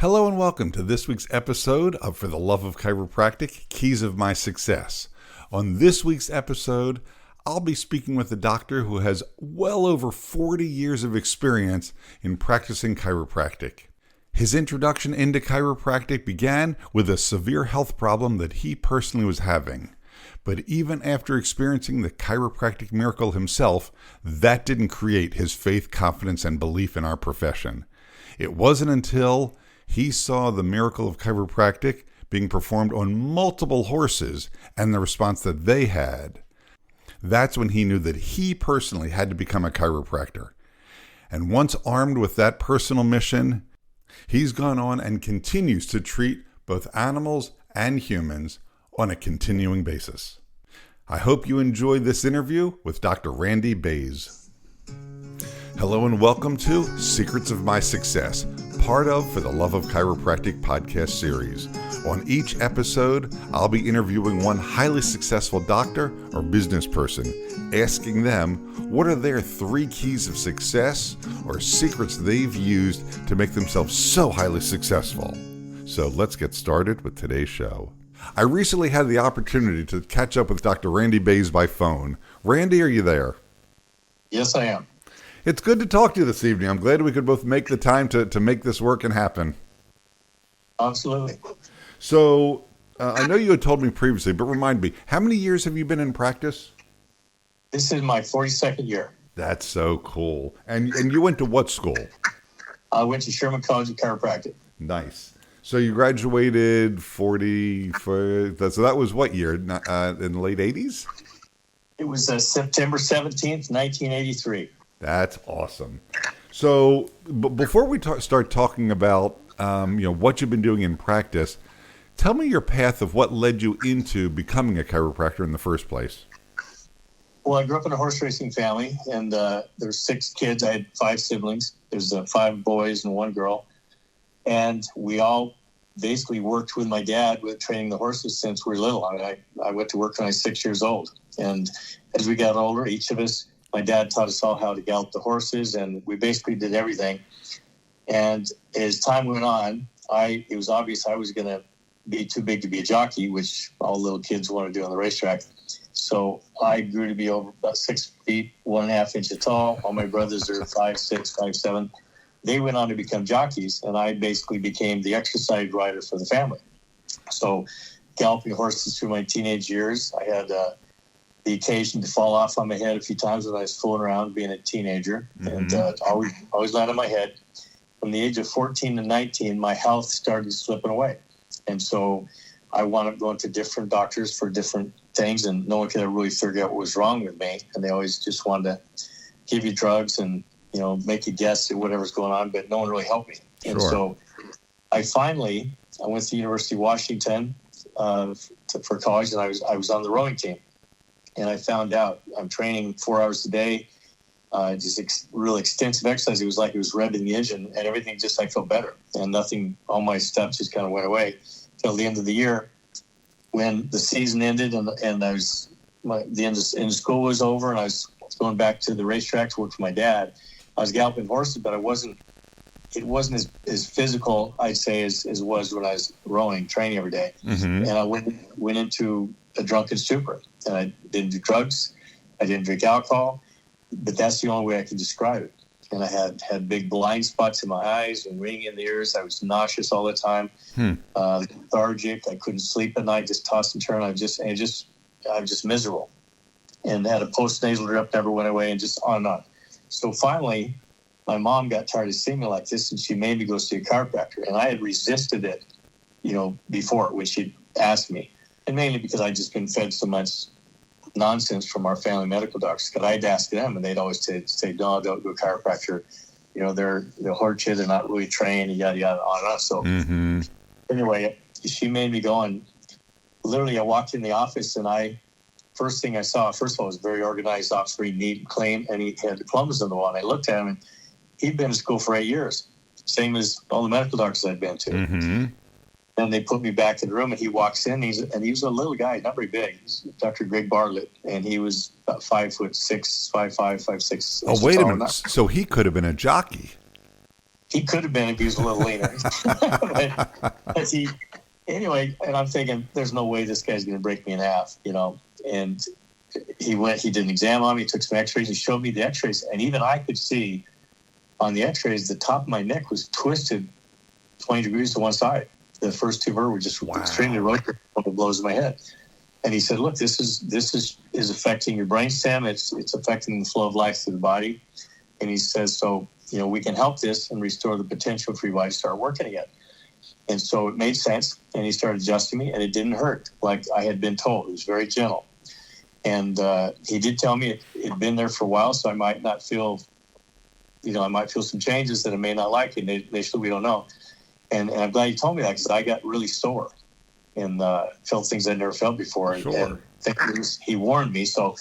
Hello and welcome to this week's episode of For the Love of Chiropractic, Keys of My Success. On this week's episode, I'll be speaking with a doctor who has well over 40 years of experience in practicing chiropractic. His introduction into chiropractic began with a severe health problem that he personally was having. But even after experiencing the chiropractic miracle himself, that didn't create his faith, confidence, and belief in our profession. It wasn't until he saw the miracle of chiropractic being performed on multiple horses and the response that they had. That's when he knew that he personally had to become a chiropractor. And once armed with that personal mission, he's gone on and continues to treat both animals and humans on a continuing basis. I hope you enjoyed this interview with Dr. Randy Baze. Hello and welcome to Secrets of My Success, part of For the Love of Chiropractic podcast series. On each episode, I'll be interviewing one highly successful doctor or business person, asking them what are their 3 keys of success or secrets they've used to make themselves so highly successful. So let's get started with today's show. I recently had the opportunity to catch up with Dr. Randy Baze by phone. Randy, are you there? Yes, I am. It's good to talk to you this evening. I'm glad we could both make the time to make this work and happen. Absolutely. So, I know you had told me previously, but remind me, how many years have you been in practice? This is my 42nd year. That's so cool. And you went to what school? I went to Sherman College of Chiropractic. Nice. So you graduated so that was what year? In the late 80s? It was September 17th, 1983. That's awesome. So before we start talking about what you've been doing in practice, tell me your path of what led you into becoming a chiropractor in the first place. Well, I grew up in a horse racing family, and there's 6 kids. I had 5 siblings. There's 5 boys and 1 girl. And we all basically worked with my dad with training the horses since we were little. I went to work when I was 6 years old. And as we got older, each of us, my dad taught us all how to gallop the horses, and we basically did everything. And as time went on, it was obvious I was going to be too big to be a jockey, which all little kids want to do on the racetrack. So I grew to be over about 6 feet, 1.5 inches tall. All my brothers are 5'6", 5'7". They went on to become jockeys, and I basically became the exercise rider for the family. So galloping horses through my teenage years, I had the occasion to fall off on my head a few times when I was fooling around being a teenager, and always landed on my head. From the age of 14 to 19, my health started slipping away. And so I wound up going to different doctors for different things, and no one could ever really figure out what was wrong with me. And they always just wanted to give you drugs and, make you guess at whatever's going on, but no one really helped me. Sure. And so I went to the University of Washington for college, and I was on the rowing team. And I found out I'm training 4 hours a day, just real extensive exercise. It was like it was revving the engine, and everything I felt better. And nothing, all my stuff just kind of went away till the end of the year when the season ended and the end of school was over, and I was going back to the racetrack to work for my dad. I was galloping horses, but it wasn't as physical, I'd say, as it was when I was rowing, training every day. Mm-hmm. And I went into a drunken stupor. And I didn't do drugs. I didn't drink alcohol. But that's the only way I can describe it. And I had big blind spots in my eyes and ringing in the ears. I was nauseous all the time, lethargic. I couldn't sleep at night, just toss and turn. I was just miserable. And had a postnasal drip, never went away, and just on and on. So finally, my mom got tired of seeing me like this, and she made me go see a chiropractor. And I had resisted it, before when she'd asked me. And mainly because I'd just been fed so much nonsense from our family medical doctors. Because I'd ask them, and they'd always say, no, don't go to a chiropractor. They'll hurt you. They're not really trained, and yada, yada, on and on. So anyway, she made me go, and literally I walked in the office, and first thing I saw, first of all, was a very organized office, very neat and clean, and he had diplomas on the wall. And I looked at him, and he'd been to school for 8 years, same as all the medical doctors I'd been to. Mm-hmm. And they put me back in the room, and he walks in, and he was a little guy, not very big. He's Dr. Greg Bartlett, and he was about 5'6", 5'5", 5'6". Oh, wait a minute. So he could have been a jockey. He could have been if he was a little leaner. but he, anyway, and I'm thinking, there's no way this guy's going to break me in half, And he did an exam on me, he took some x-rays, he showed me the x-rays, and even I could see on the x-rays the top of my neck was twisted 20 degrees to one side. The first two vertebrae were just extremely rotated, it blows my head. And he said, look, this is affecting your brainstem, it's affecting the flow of life through the body. And he says, so, we can help this and restore the potential for your body to start working again. And so it made sense, and he started adjusting me, and it didn't hurt like I had been told. It was very gentle. And he did tell me it had been there for a while, so I might not feel, I might feel some changes that I may not like. And initially, we don't know. And I'm glad he told me that, because I got really sore and felt things I'd never felt before. Sure. And he warned me, so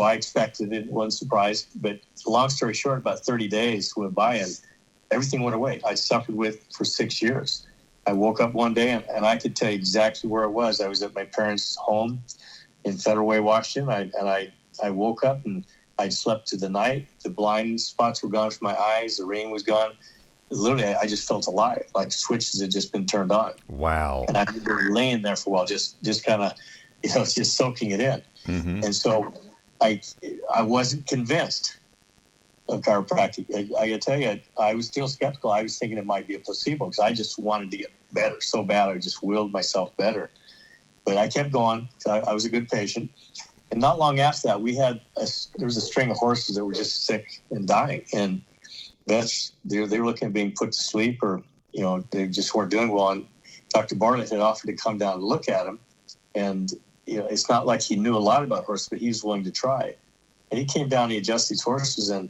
I expected it, wasn't surprised. But long story short, about 30 days went by, and everything went away. I suffered with for 6 years. I woke up one day, and I could tell you exactly where I was. I was at my parents' home in Federal Way, Washington. I woke up, and I slept through the night. The blind spots were gone from my eyes. The rain was gone. Literally, I just felt alive, like switches had just been turned on. Wow. And I've been laying there for a while, just kind of, just soaking it in. Mm-hmm. And so I wasn't convinced of chiropractic. I got to tell you, I was still skeptical. I was thinking it might be a placebo, because I just wanted to get better so bad. I just willed myself better. But I kept going. I was a good patient. And not long after that, there was a string of horses that were just sick and dying. And vets, they were looking at being put to sleep, or, they just weren't doing well. And Dr. Bartlett had offered to come down and look at them. And, it's not like he knew a lot about horses, but he was willing to try. And he came down and he adjusted these horses, and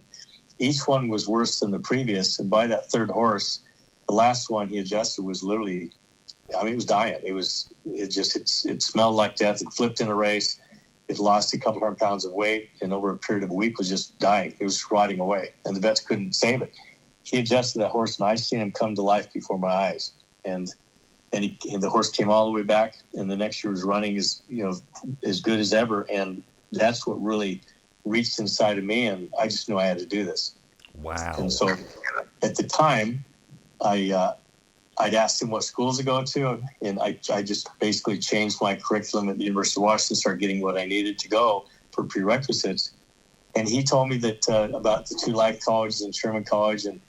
each one was worse than the previous. And by that third horse, the last one he adjusted was literally, it was dying. It smelled like death. It flipped in a race. It lost a couple hundred pounds of weight, and over a period of a week was just dying. It was rotting away, and the vets couldn't save it. He adjusted that horse, and I seen him come to life before my eyes. And the horse came all the way back, and the next year was running as good as ever. And that's what really reached inside of me, and I just knew I had to do this. Wow. And so at the time, I'd asked him what schools to go to, and I just basically changed my curriculum at the University of Washington, started getting what I needed to go for prerequisites. And he told me that about the two life colleges and Sherman College, and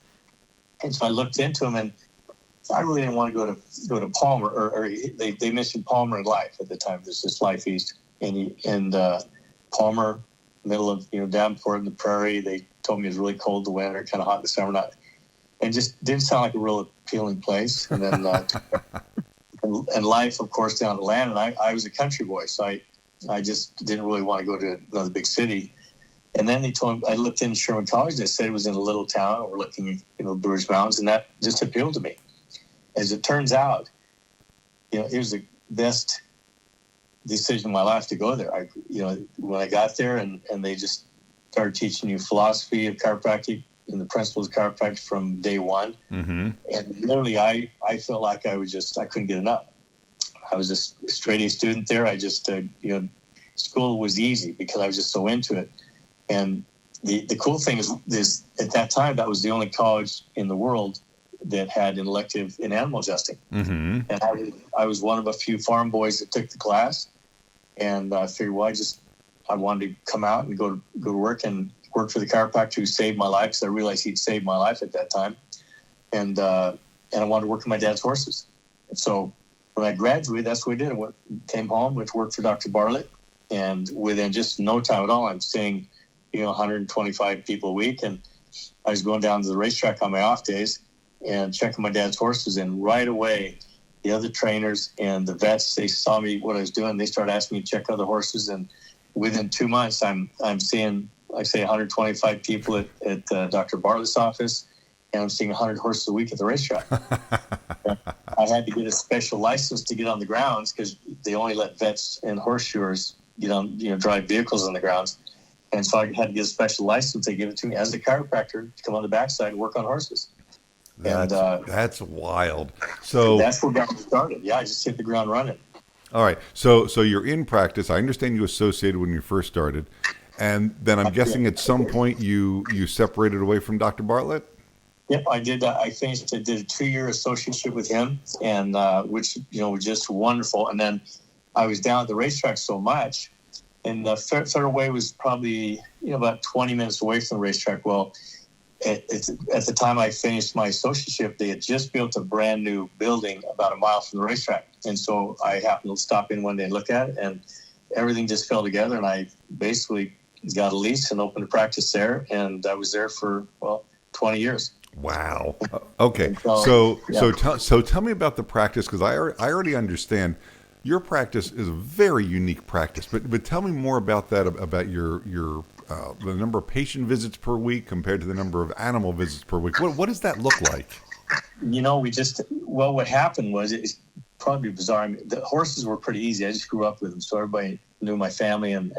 so I looked into them, and I really didn't want to go to Palmer, or they mentioned Palmer and Life at the time. There's this Life East, and Palmer, middle of Davenport in the prairie. They told me it was really cold in the winter, kind of hot in the summer, and just didn't sound like a real appealing place. And then and Life, of course, down in Atlanta. And I was a country boy, so I just didn't really want to go to another big city. And then they told me, I looked in Sherman College. They said it was in a little town overlooking Blue Ridge Mountains, and that just appealed to me. As it turns out, it was the best decision of my life to go there. When I got there, and they just started teaching you philosophy of chiropractic and the principles of chiropractic from day one. Mm-hmm. And literally, I felt like I couldn't get enough. I was a straight A student there. I just, school was easy because I was just so into it. And the cool thing is at that time, that was the only college in the world that had an elective in animal adjusting. Mm-hmm. And I was one of a few farm boys that took the class. And I figured, I wanted to come out and go to work and work for the chiropractor who saved my life, because I realized he'd saved my life at that time. And I wanted to work with my dad's horses. And so when I graduated, that's what I did. I came home, went to work for Dr. Bartlett. And within just no time at all, I'm seeing 125 people a week. And I was going down to the racetrack on my off days and checking my dad's horses. And right away, the other trainers and the vets, they saw me, what I was doing. They started asking me to check other horses. And within 2 months, I'm seeing, like say, 125 people at Dr. Bartlett's office, and I'm seeing 100 horses a week at the racetrack. I had to get a special license to get on the grounds, because they only let vets and horseshoers drive vehicles on the grounds. And so I had to get a special license. They give it to me as a chiropractor to come on the backside and work on horses. That's wild. So that's where got me started. Yeah, I just hit the ground running. All right. So you're in practice. I understand you associated when you first started, and then I'm guessing at some point you separated away from Dr. Bartlett. Yep, I did. I finished. I did a 2-year associateship with him, and which was just wonderful. And then I was down at the racetrack so much, and the Federal Way was probably about 20 minutes away from the racetrack. Well, at the time I finished my associateship, they had just built a brand new building about a mile from the racetrack, and so I happened to stop in one day and look at it, and everything just fell together, and I basically got a lease and opened a practice there, and I was there for 20 years. Wow. Okay. So tell me about the practice, because I already understand your practice is a very unique practice, but tell me more about that, about your the number of patient visits per week compared to the number of animal visits per week. What does that look like? What happened was, it's probably bizarre. I mean, the horses were pretty easy. I just grew up with them, so everybody knew my family, and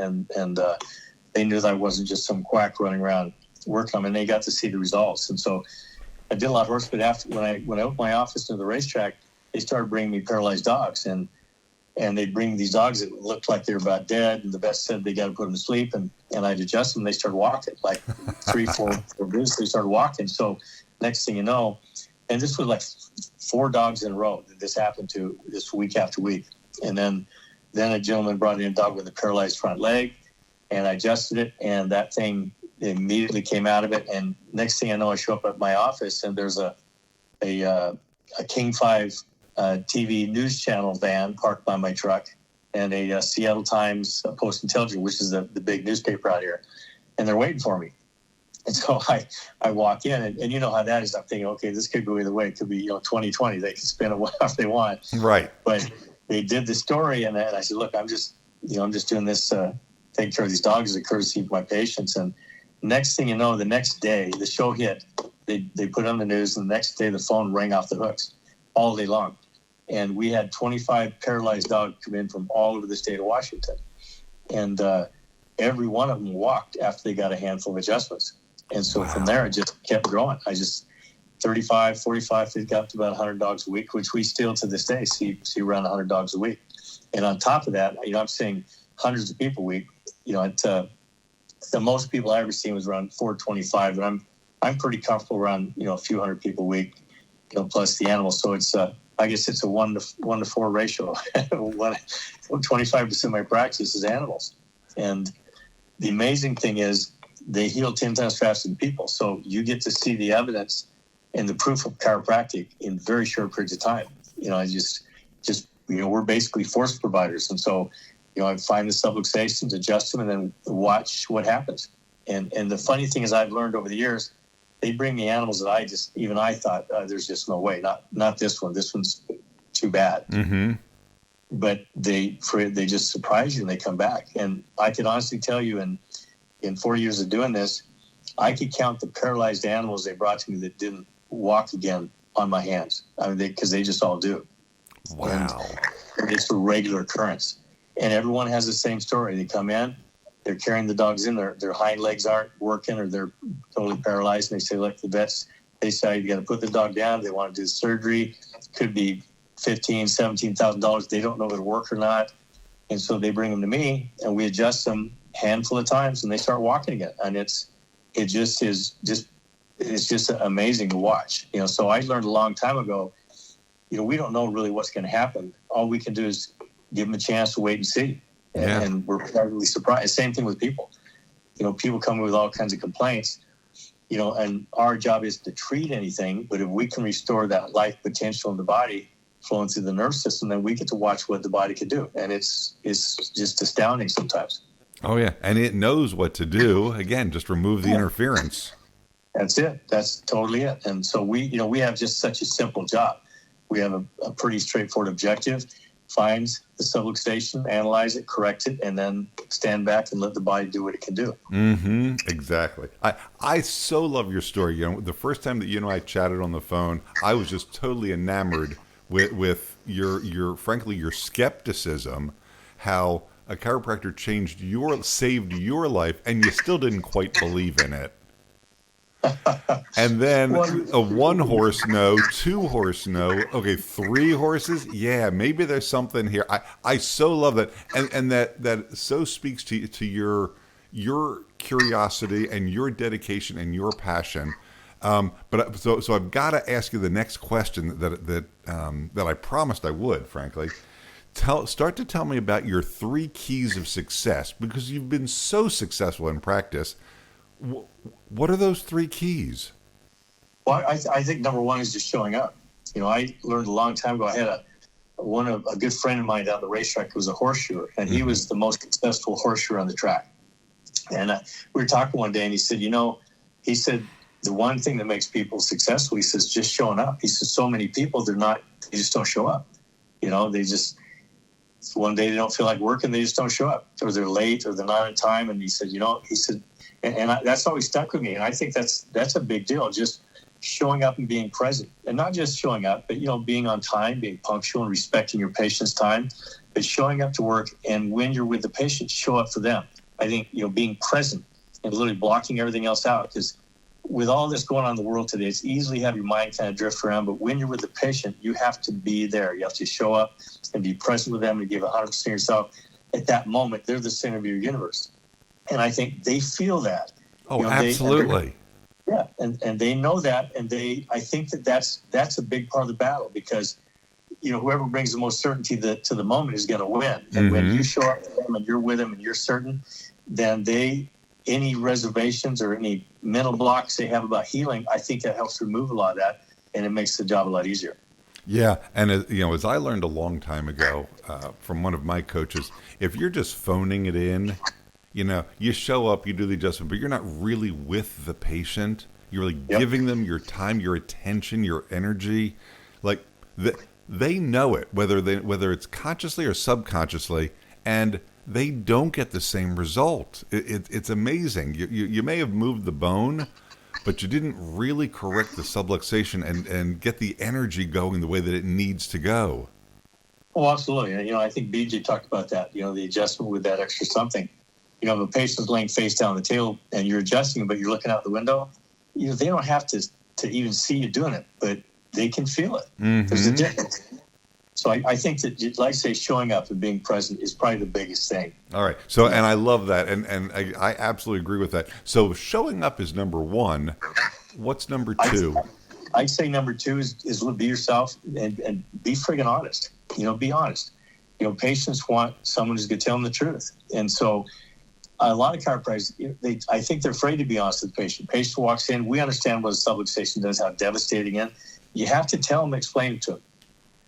they knew that I wasn't just some quack running around working them, and they got to see the results. And so I did a lot of horse, but after when I opened my office to the racetrack, they started bringing me paralyzed dogs, and they'd bring these dogs that looked like they were about dead, and the vet said they got to put them to sleep, and I'd adjust them. They started walking, like 3-4 visits. They started walking. So next thing you know, and this was like 4 dogs in a row that this happened to, this week after week. And then a gentleman brought in a dog with a paralyzed front leg, and I adjusted it, and that thing immediately came out of it. And next thing I know, I show up at my office, and there's a King 5 TV news channel van parked by my truck, and a Seattle Times Post-Intelligencer, which is the big newspaper out here, and they're waiting for me. And so I walk in, and you know how that is. I'm thinking, okay, this could go either way. It could be 2020. They can spin it whatever they want. Right. But they did the story, and I said, look, I'm just doing this, taking care of these dogs as a courtesy of my patients. And next thing you know, the next day, the show hit. They put it on the news, and the next day the phone rang off the hooks all day long. And we had 25 paralyzed dogs come in from all over the state of Washington. And every one of them walked after they got a handful of adjustments. And so From there, it just kept growing. 35, 45, it got to about 100 dogs a week, which we still to this day see around 100 dogs a week. And on top of that, I'm seeing hundreds of people a week. The most people I ever seen was around 425, but I'm pretty comfortable around a few hundred people a week, plus the animals. So it's I guess it's a 1 to 4 ratio. 25% of my practice is animals, and the amazing thing is they heal 10 times faster than people. So you get to see the evidence and the proof of chiropractic in very short periods of time. I just we're basically force providers, and so I find the subluxations, adjust them, and then watch what happens. And the funny thing is, I've learned over the years, they bring me animals that I thought there's just no way, not this one. This one's too bad. Mm-hmm. But they just surprise you and they come back. And I can honestly tell you, in 4 years of doing this, I could count the paralyzed animals they brought to me that didn't walk again on my hands. Because they just all do. Wow. And it's a regular occurrence. And everyone has the same story. They come in, they're carrying the dogs in, their hind legs aren't working, or they're totally paralyzed. And they say, look, the vets, they say you got to put the dog down. They want to do surgery. Could be $15,000, $17,000. They don't know if it'll work or not. And so they bring them to me, and we adjust them a handful of times, and they start walking again. And it's just amazing to watch. So I learned a long time ago, we don't know really what's going to happen. All we can do is give them a chance to wait and see. And we're pleasantly surprised. Same thing with people. People come with all kinds of complaints, and our job is to treat anything. But if we can restore that life potential in the body flowing through the nerve system, then we get to watch what the body can do. And it's just astounding sometimes. Oh, yeah. And it knows what to do. Again, just remove the interference. That's it. That's totally it. And so we have just such a simple job. We have a pretty straightforward objective. Find the subluxation, analyze it, correct it, and then stand back and let the body do what it can do. Mm-hmm. Exactly. I so love your story. The first time that you and I chatted on the phone, I was just totally enamored with your frankly your skepticism, how a chiropractor saved your life, and you still didn't quite believe in it. And then a 1 horse no, 2 horse no, okay, 3 horses, yeah, maybe there's something here. I so love that, and that so speaks to your curiosity and your dedication and your passion. So I've got to ask you the next question that I promised I would, frankly. Start to tell me about your 3 keys of success, because you've been so successful in practice. What are those 3 keys? Well, I think number 1 is just showing up. I learned a long time ago. I had a good friend of mine down the racetrack who was a horseshoer, and he was the most successful horseshoer on the track. And we were talking one day, and he said, the one thing that makes people successful, he says, just showing up. He says, so many people, they just don't show up. They just, one day they don't feel like working, they just don't show up, or they're late, or they're not on time. And he said, that's always stuck with me. And I think that's a big deal. Just showing up and being present, and not just showing up, but, being on time, being punctual and respecting your patient's time, but showing up to work. And when you're with the patient, show up for them. I think, being present and literally blocking everything else out, because with all this going on in the world today, it's easy to have your mind kind of drift around. But when you're with the patient, you have to be there. You have to show up and be present with them and give 100% yourself. At that moment, they're the center of your universe. And I think they feel that. Oh, absolutely. And they know that. And I think that's a big part of the battle, because, whoever brings the most certainty to the moment is going to win. And when you show up for them and you're with them and you're certain, then any reservations or any mental blocks they have about healing, I think that helps remove a lot of that, and it makes the job a lot easier. Yeah, and as I learned a long time ago from one of my coaches, if you're just phoning it in, you show up, you do the adjustment, but you're not really with the patient. You're really giving them your time, your attention, your energy. Like they know it, whether it's consciously or subconsciously, and they don't get the same result. It's amazing. You may have moved the bone, but you didn't really correct the subluxation and get the energy going the way that it needs to go. Oh, absolutely. I think BJ talked about that, the adjustment with that extra something. If a patient's laying face down on the table and you're adjusting, but you're looking out the window, they don't have to even see you doing it, but they can feel it. There's a difference. So I think that, like I say, showing up and being present is probably the biggest thing. All right. So, and I love that. And I absolutely agree with that. So showing up is number 1. What's number 2? I'd say number 2 is be yourself and be friggin' honest. Be honest. Patients want someone who's going to tell them the truth. And so a lot of chiropractors, I think they're afraid to be honest with the patient. Patient walks in. We understand what a subluxation does, how devastating it is. You have to tell them, explain it to them.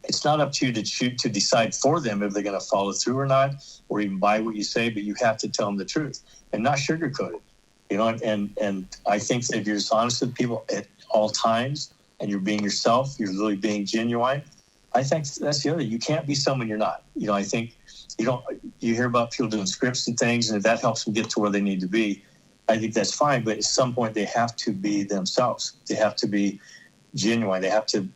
It's not up to you to decide for them if they're going to follow through or not, or even buy what you say, but you have to tell them the truth and not sugarcoat it. And I think that if you're just honest with people at all times and you're being yourself, you're really being genuine, I think that's the other. You can't be someone you're not. I think you hear about people doing scripts and things, and if that helps them get to where they need to be, I think that's fine. But at some point they have to be themselves. They have to be genuine. They have to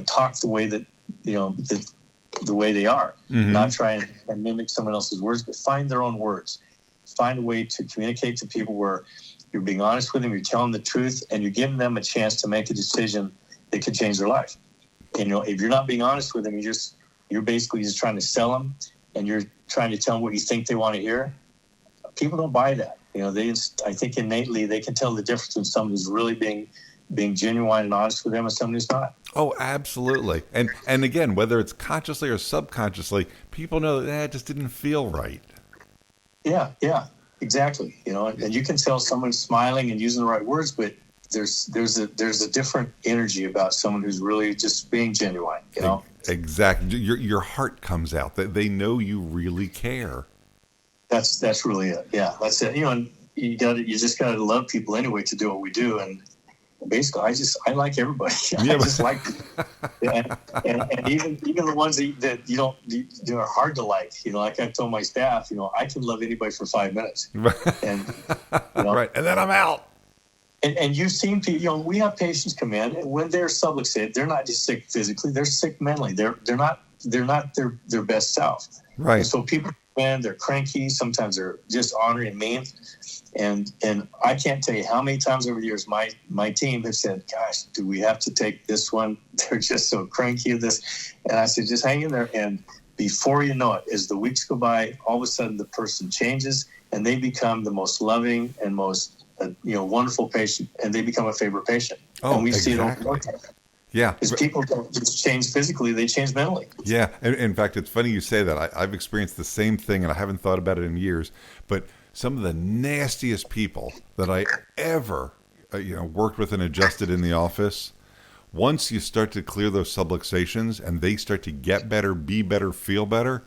talk the way that, the way they are, not try and mimic someone else's words, but find their own words. Find a way to communicate to people where you're being honest with them, you're telling the truth, and you're giving them a chance to make a decision that could change their life. And, if you're not being honest with them, you're basically just trying to sell them, and you're trying to tell them what you think they want to hear. People don't buy that. I think innately they can tell the difference in someone who's really being genuine and honest with them and someone who's not. Oh, absolutely. And again, whether it's consciously or subconsciously, people know that it just didn't feel right. Yeah, exactly. And you can tell someone's smiling and using the right words, but there's a different energy about someone who's really just being genuine. Exactly. Your heart comes out. That they know you really care. That's really it. Yeah, that's it. And you just got to love people anyway to do what we do. And basically, I like everybody. I just like them. And even the ones that you don't, are hard to like. Like I've told my staff, I can love anybody for 5 minutes, and right, and then I'm out. And you've seen people. We have patients come in, and when they're subluxated, they're not just sick physically; they're sick mentally. They're not their best self. Right. And so people come in, they're cranky. Sometimes they're just ornery and mean. And I can't tell you how many times over the years my team have said, gosh, do we have to take this one? They're just so cranky at this. And I said, just hang in there. And before you know it, as the weeks go by, all of a sudden the person changes and they become the most loving and most wonderful patient, and they become a favorite patient. Oh, And we see it all exactly. the time. Yeah. Because people don't just change physically, they change mentally. Yeah. In fact, it's funny you say that. I've experienced the same thing and I haven't thought about it in years. But some of the nastiest people that I ever, worked with and adjusted in the office, once you start to clear those subluxations and they start to get better, be better, feel better,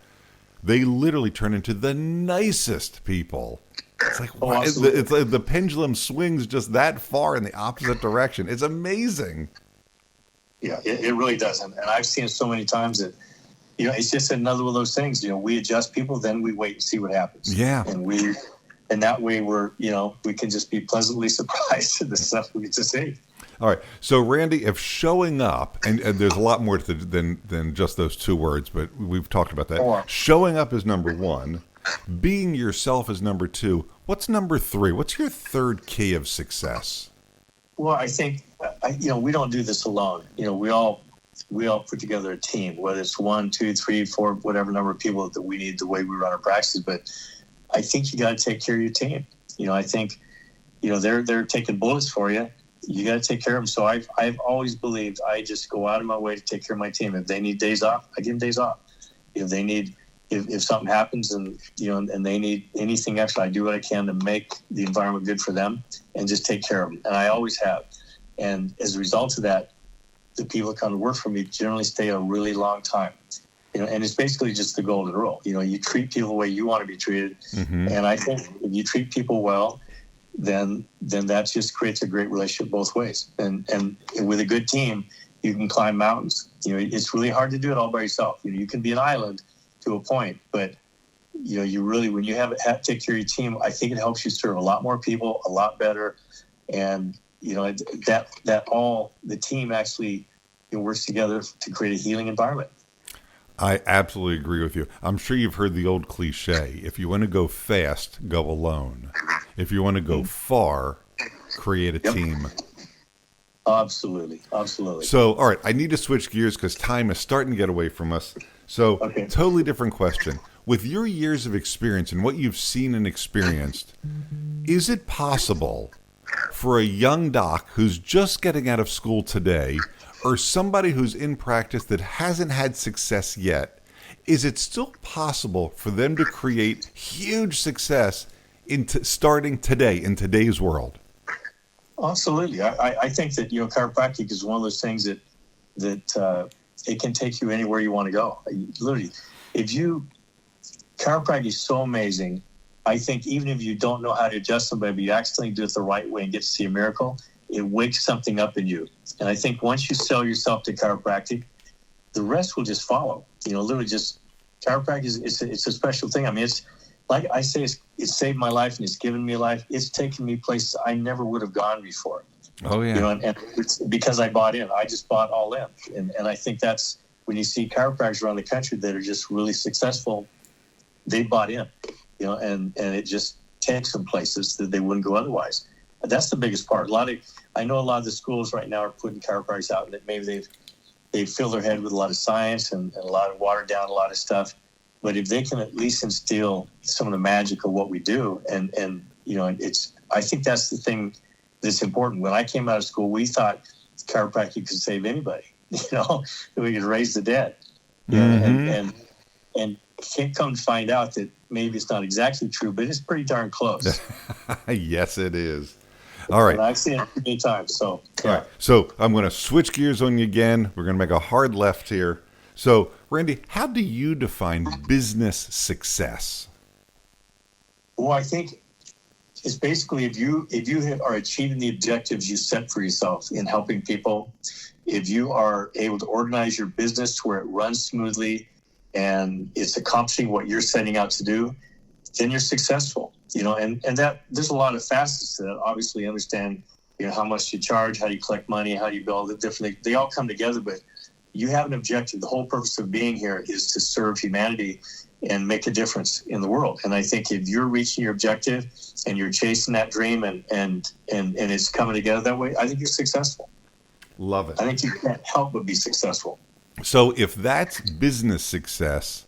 they literally turn into the nicest people. It's like, Oh, wow, absolutely. it's like the pendulum swings just that far in the opposite direction. It's amazing. Yeah, it really does. And I've seen it so many times that, it's just another one of those things. We adjust people, then we wait and see what happens. Yeah. And that way we can just be pleasantly surprised at the stuff we get to see. All right. So, Randy, if showing up, and there's a lot more than just those two words, but we've talked about that. Sure. Showing up is number one. Being yourself is number two. What's number three? What's your third key of success? Well, I think, we don't do this alone. We all put together a team, whether it's 1, 2, 3, 4, whatever number of people that we need the way we run our practices. But I think you got to take care of your team. I think, they're taking bullets for you. You got to take care of them. So I've always believed I just go out of my way to take care of my team. If they need days off, I give them days off. If they need, if something happens and they need anything extra, I do what I can to make the environment good for them and just take care of them. And I always have. And as a result of that, the people that come to work for me generally stay a really long time. And it's basically just the golden rule. You treat people the way you want to be treated. Mm-hmm. And I think if you treat people well, then that just creates a great relationship both ways. And with a good team, you can climb mountains. It's really hard to do it all by yourself. You can be an island to a point, but you really, when you have to take care of your team, I think it helps you serve a lot more people, a lot better. And that all the team actually works together to create a healing environment. I absolutely agree with you. I'm sure you've heard the old cliche, if you want to go fast, go alone. If you want to go far, create a team. Absolutely. So, all right, I need to switch gears because time is starting to get away from us. So, Totally different question. With your years of experience and what you've seen and experienced, is it possible for a young doc who's just getting out of school today, or somebody who's in practice that hasn't had success yet, is it still possible for them to create huge success starting today in today's world? Absolutely. I think that, chiropractic is one of those things that it can take you anywhere you want to go. Literally, chiropractic is so amazing. I think even if you don't know how to adjust somebody, but you accidentally do it the right way and get to see a miracle, it wakes something up in you. And I think once you sell yourself to chiropractic, the rest will just follow. Literally just chiropractic it's a special thing. I mean, it's like I say, it's saved my life and it's given me life. It's taken me places I never would have gone before. Oh, yeah. And it's because I bought in. I just bought all in. And I think that's when you see chiropractors around the country that are just really successful, they bought in, and it just takes them places that they wouldn't go otherwise. That's the biggest part. I know a lot of the schools right now are putting chiropractors out, and that maybe they've filled their head with a lot of science and a lot of watered down a lot of stuff. But if they can at least instill some of the magic of what we do, and I think that's the thing that's important. When I came out of school, we thought chiropractic could save anybody. That we could raise the dead. And can't come to find out that maybe it's not exactly true, but it's pretty darn close. Yes, it is. All right. And I've seen it many times. So, yeah. All right. So I'm going to switch gears on you again. We're going to make a hard left here. So, Randy, how do you define business success? Well, I think it's basically if you are achieving the objectives you set for yourself in helping people, if you are able to organize your business to where it runs smoothly and it's accomplishing what you're setting out to do, then you're successful. And that there's a lot of facets to that. Obviously, understand how much you charge, how do you collect money, how do you build it differently. They all come together, but you have an objective. The whole purpose of being here is to serve humanity and make a difference in the world. And I think if you're reaching your objective and you're chasing that dream and it's coming together that way, I think you're successful. Love it. I think you can't help but be successful. So if that's business success,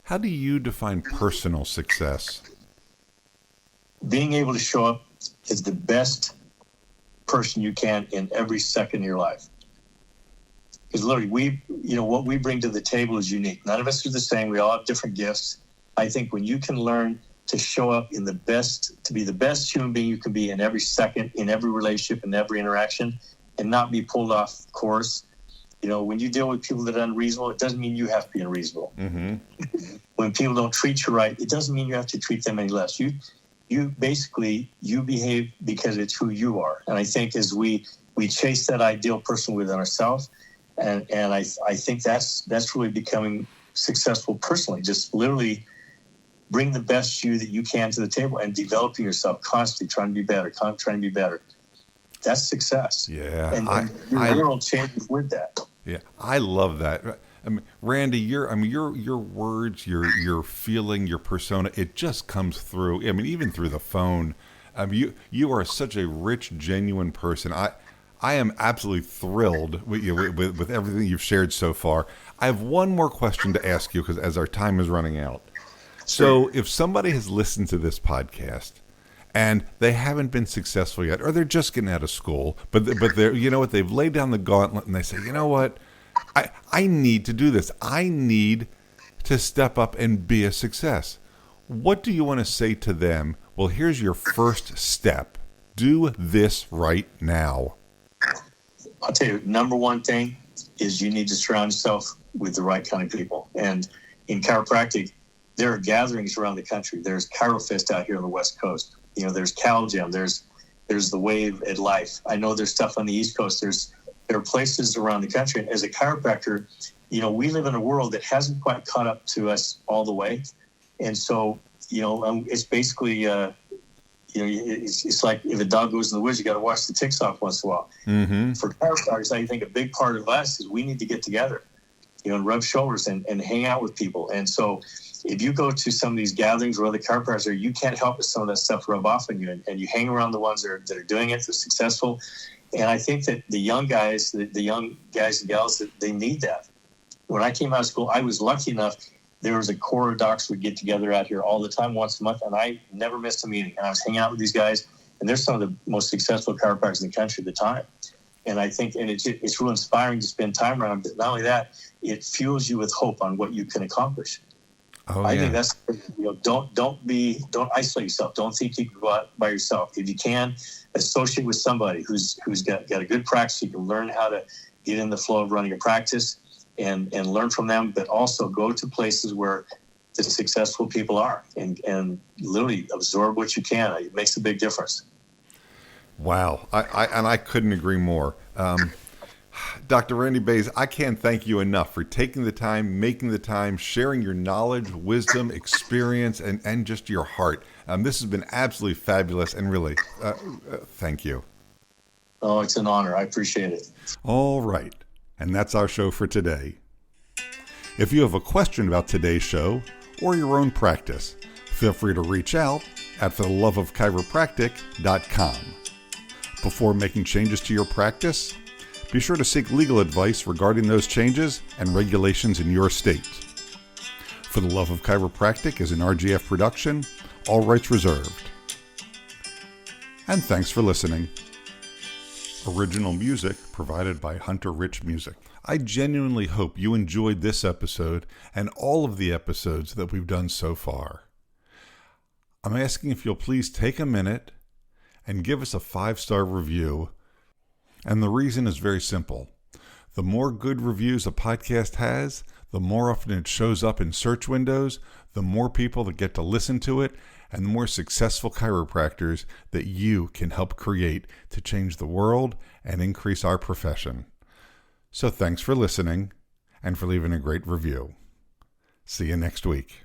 how do you define personal success? Being able to show up as the best person you can in every second of your life. Because literally, what we bring to the table is unique. None of us are the same. We all have different gifts. I think when you can learn to show up to be the best human being you can be in every second, in every relationship, in every interaction, and not be pulled off course. When you deal with people that are unreasonable, it doesn't mean you have to be unreasonable. Mm-hmm. When people don't treat you right, it doesn't mean you have to treat them any less. You behave because it's who you are. And I think as we chase that ideal person within ourselves, and I think that's really becoming successful personally. Just literally bring the best you that you can to the table and developing yourself constantly, trying to be better. That's success. Yeah. And your world changes with that. Yeah. I love that. I mean, Randy, your words, your feeling, your persona, it just comes through. I mean, even through the phone. You are such a rich, genuine person. I am absolutely thrilled with everything you've shared so far. I have one more question to ask you as our time is running out. So if somebody has listened to this podcast and they haven't been successful yet, or they're just getting out of school, but they're, they've laid down the gauntlet and they say, you know what, I need to do this. I need to step up and be a success. What do you want to say to them? Well, here's your first step. Do this right now. I'll tell you, number one thing is you need to surround yourself with the right kind of people. And in chiropractic, there are gatherings around the country. There's ChiroFest out here on the West Coast. There's Cal Gym. There's the Wave at Life. I know there's stuff on the East Coast. There are places around the country. And as a chiropractor, we live in a world that hasn't quite caught up to us all the way. And so, it's basically, it's like if a dog goes in the woods, you got to wash the ticks off once in a while. Mm-hmm. For chiropractors, I think a big part of us is we need to get together, and rub shoulders and hang out with people. And so if you go to some of these gatherings where other chiropractors are, you can't help but some of that stuff rub off on you. And you hang around the ones that are doing it, they're successful. And I think that the young guys and gals, they need that. When I came out of school, I was lucky enough. There was a core of docs would get together out here all the time, once a month, and I never missed a meeting. And I was hanging out with these guys, and they're some of the most successful chiropractors in the country at the time. And I think, and it's real inspiring to spend time around them. But not only that, it fuels you with hope on what you can accomplish. I think that's, don't isolate yourself. Don't think you can go out by yourself. If you can, associate with somebody who's got a good practice. You can learn how to get in the flow of running a practice and learn from them, but also go to places where the successful people are and literally absorb what you can. It makes a big difference. Wow. I couldn't agree more. Dr. Randy Baze, I can't thank you enough for taking the time, making the time, sharing your knowledge, wisdom, experience, and just your heart. This has been absolutely fabulous, and really, thank you. Oh, it's an honor. I appreciate it. All right. And that's our show for today. If you have a question about today's show or your own practice, feel free to reach out at fortheloveofchiropractic.com. Before making changes to your practice, be sure to seek legal advice regarding those changes and regulations in your state. For the Love of Chiropractic is an RGF production, all rights reserved. And thanks for listening. Original music provided by Hunter Rich Music. I genuinely hope you enjoyed this episode and all of the episodes that we've done so far. I'm asking if you'll please take a minute and give us a 5-star review. And the reason is very simple. The more good reviews a podcast has, the more often it shows up in search windows, the more people that get to listen to it, and the more successful chiropractors that you can help create to change the world and increase our profession. So thanks for listening and for leaving a great review. See you next week.